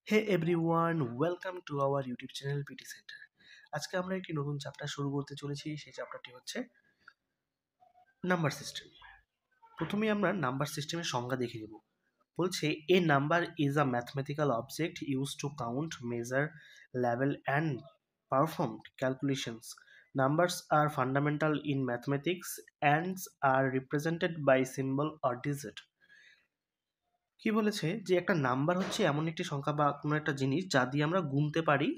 Hey everyone, welcome to our YouTube channel PT centre. আজকে আমরা একটি নতুন চ্যাপ্টার শুরু করতে চলেছি। সেই চ্যাপ্টারটি হচ্ছে নাম্বার সিস্টেম। প্রথমেই আমরা নাম্বার সিস্টেমের সংজ্ঞা দেখে নেব। বলছে a number is a mathematical object use to count, measure, লেভেল and perform calculations. Numbers are fundamental in mathematics and are represented by symbol or digit. কি বলেছে যে একটা নাম্বার হচ্ছে এমন একটি সংখ্যা বা কোনো একটা জিনিস যা দিয়ে আমরা গুনতে পারি,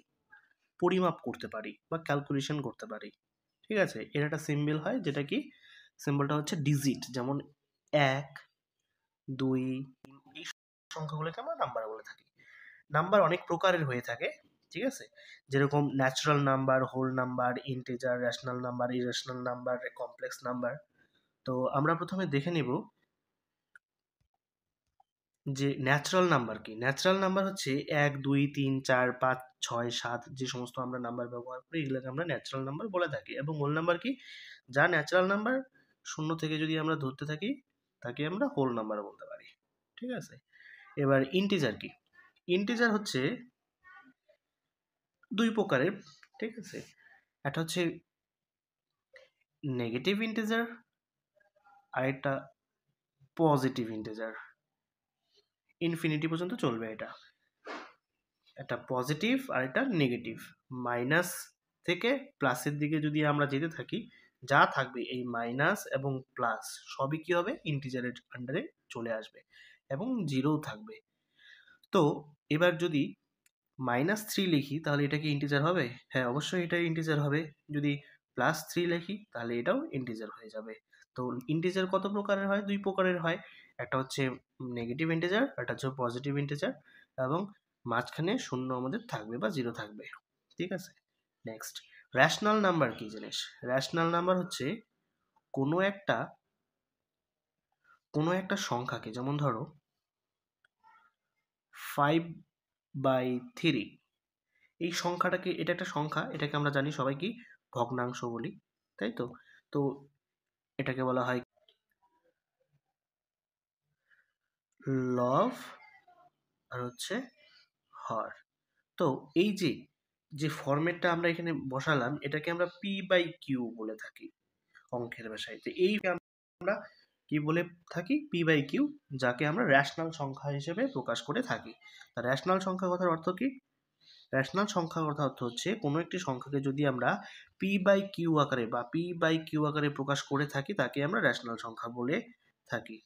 পরিমাপ করতে পারি বা ক্যালকুলেশন করতে পারি। ঠিক আছে, এর একটা সিম্বল হয় যেটা কি সিম্বলটা হচ্ছে ডিজিট, যেমন 1, 2, এই সংখ্যাগুলোকে আমরা নাম্বার বলে থাকি। নাম্বার অনেক প্রকারের হয়ে থাকে, ঠিক আছে, যেরকম natural number, whole number, integer, rational number, irrational number, complex number. তো আমরা প্রথমে দেখে নিব যে ন্যাচারাল নাম্বার কি। ন্যাচারাল নাম্বার হচ্ছে 1, 2, 3, 4, 5, 6, 7 যে সমস্ত আমরা নাম্বার ব্যবহার করি এগুলোকে আমরা ন্যাচারাল নাম্বার বলে থাকি। এবং হোল নাম্বার কি, যা ন্যাচারাল নাম্বার শূন্য থেকে যদি আমরা ধরতে থাকি তাকে আমরা হোল নাম্বার বলতে পারি। ঠিক আছে, এবার ইন্টিজার কি। ইন্টিজার হচ্ছে দুই প্রকারের, ঠিক আছে। একটা হচ্ছে নেগেটিভ ইন্টিজার আর একটা পজিটিভ ইন্টিজার। ইনফিনিটি পর্যন্ত চলবে এটা। একটা পজিটিভ আর একটা নেগেটিভ। মাইনাস থেকে প্লাসের দিকে যদি আমরা যেতে থাকি, যা থাকবে এই মাইনাস এবং প্লাস সবই কি হবে, ইন্টিজারের আন্ডারে চলে আসবে এবং জিরোও থাকবে। তো এবার যদি -3 লিখি তাহলে এটা কি ইন্টিজার হবে? হ্যাঁ, অবশ্যই এটা ইন্টিজার হবে। যদি +3 লিখি তাহলে এটাও ইন্টিজার হয়ে যাবে। তো ইন্টিজার কত প্রকারের হয়? দুই প্রকারের হয়। একটা হচ্ছে নেগেটিভ ইন্টিজার, একটা হচ্ছে পজিটিভ ইন্টিজার, এবং মাঝখানে শূন্য আমাদের থাকবে বা জিরো থাকবে। ঠিক আছে, নেক্সট রেশনাল নাম্বার কি জিনিস। রেশনাল নাম্বার হচ্ছে কোনো একটা সংখ্যাকে, যেমন ধরো 5/3, এই সংখ্যাটাকে, এটা একটা সংখ্যা, এটাকে আমরা জানি সবাই কি ভগ্নাংশ বলি, তাই তো। তো এটাকে বলা হয় লব আর হচ্ছে হর। তো এই যে যে ফরম্যাটটা আমরা এখানে বসালাম এটাকে আমরা p/q বলে থাকি অঙ্কের ভাষায়। তো এই আমরা কি বলে থাকি, p/q, যাকে আমরা রেশনাল সংখ্যা হিসেবে প্রকাশ করে থাকি। তা রেশনাল সংখ্যা কথার অর্থ কি? রেশনাল সংখ্যা কথার অর্থ হচ্ছে কোনো একটি সংখ্যাকে যদি আমরা p/q আকারে বা p/q আকারে প্রকাশ করে থাকি তাকে আমরা রেশনাল সংখ্যা বলে থাকি।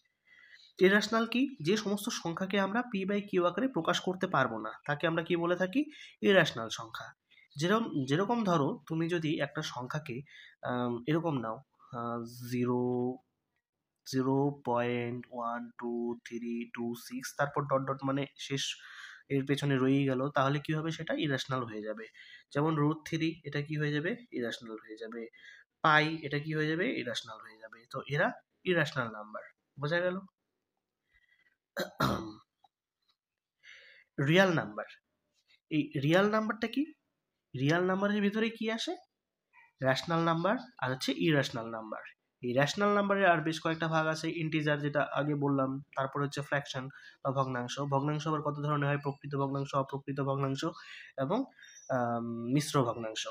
ইরেশনাল কি, যে সমস্ত সংখ্যাকে আমরা p/q আকারে প্রকাশ করতে পারবো না তাকে আমরা কি বলে থাকি, ইরেশনাল সংখ্যা। যেরকম ধরো তুমি যদি একটা সংখ্যাকে এরকম নাও, 0.12326, তারপর ডট ডট মানে শেষ এর পেছনে রয়েই গেল, তাহলে কি হবে, সেটা ইরেশনাল হয়ে যাবে। যেমন √3, এটা কি হয়ে যাবে, ইরেশনাল হয়ে যাবে। পাই, এটা কি হয়ে যাবে, ইরেশনাল হয়ে যাবে। তো এরা ইরেশনাল নাম্বার। বোঝা গেল? Real number. এই রিয়াল নাম্বারটা কি? রিয়াল নাম্বারের ভিতরে কি আসে, রেশনাল নাম্বার আর হচ্ছে ইরেশনাল নাম্বার। এই রেশনাল নাম্বারের আর বেশ কয়েকটা ভাগ আছে। ইন্টিজার, যেটা আগে বললাম, তারপর হচ্ছে ফ্র্যাকশন বা ভগ্নাংশ। ভগ্নাংশ আবার কত ধরনের হয়, প্রকৃত ভগ্নাংশ, অপ্রকৃত ভগ্নাংশ এবং মিশ্র ভগ্নাংশ।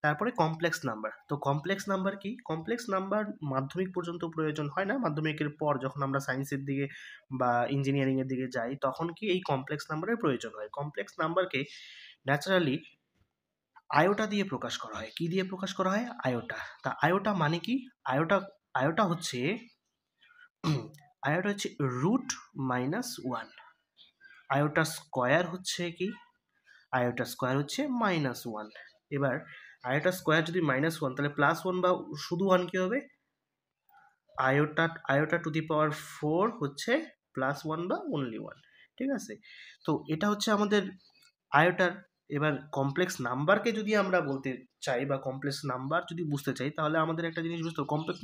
তারপরে কমপ্লেক্স নাম্বার। তো কমপ্লেক্স নাম্বার কি? কমপ্লেক্স নাম্বার মাধ্যমিক পর্যন্ত প্রয়োজন হয় না, মাধ্যমিকের পর যখন আমরা সায়েন্সের দিকে বা ইঞ্জিনিয়ারিং এর দিকে যাই তখন কি এই কমপ্লেক্স নাম্বারের প্রয়োজন হয়। কমপ্লেক্স নাম্বারকে ন্যাচারালি আয়োটা দিয়ে প্রকাশ করা হয়। কি দিয়ে প্রকাশ করা হয়? আয়োটা। তা আয়োটা মানে কি? আয়োটা আয়োটা হচ্ছে আয়োটা হচ্ছে √-1। আয়োটা স্কয়ার হচ্ছে কি? আয়োটা স্কয়ার হচ্ছে -1। এবার আয়োটা স্কয়ার যদি -1 তাহলে +1 বা শুধু 1 কি হবে, আয়োটা টু দি পাওয়ার 4 হচ্ছে +1 বা অনলি 1। ঠিক আছে, তো এটা হচ্ছে আমাদের আয়োটার। এবার কমপ্লেক্স নাম্বারকে যদি আমরা বলতে চাই বা কমপ্লেক্স নাম্বার যদি বুঝতে চাই তাহলে আমাদের একটা জিনিস বুঝতে হবে, কমপ্লেক্স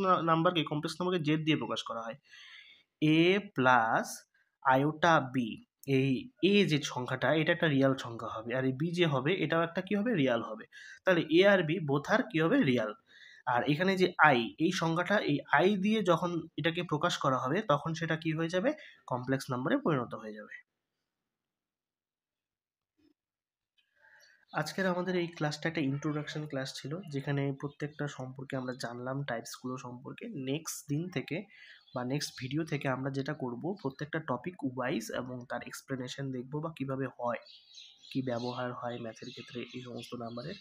নাম্বারকে জেড দিয়ে প্রকাশ করা হয়। a plus iota B. এই এ যে সংখ্যাটা এটা একটা রিয়াল সংখ্যা হবে, আর এই বি যে হবে এটাও একটা কি হবে, রিয়াল হবে। তাহলে এ আর বি বোথ আর কি হবে, রিয়াল। আর এখানে যে আই, এই সংখ্যাটা, এই আই দিয়ে যখন এটাকে প্রকাশ করা হবে তখন সেটা কি হয়ে যাবে, কমপ্লেক্স নাম্বারে পরিণত হয়ে যাবে। আজকের আমাদের এই ক্লাসটা একটা ইন্ট্রোডাকশন ক্লাস ছিল, যেখানে প্রত্যেকটা সম্পর্কে আমরা জানলাম, টাইপসগুলো সম্পর্কে। নেক্সট দিন থেকে বা নেক্সট ভিডিও থেকে আমরা যেটা করব, প্রত্যেকটা টপিক ওয়াইজ এবং তার এক্সপ্লেনেশন দেখব, বা কিভাবে হয়, কি ব্যবহার হয় ম্যাথের ক্ষেত্রে এই সমস্ত নাম্বারের,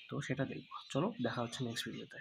তো সেটা দেখব। চলো দেখা হচ্ছে নেক্সট ভিডিওতে।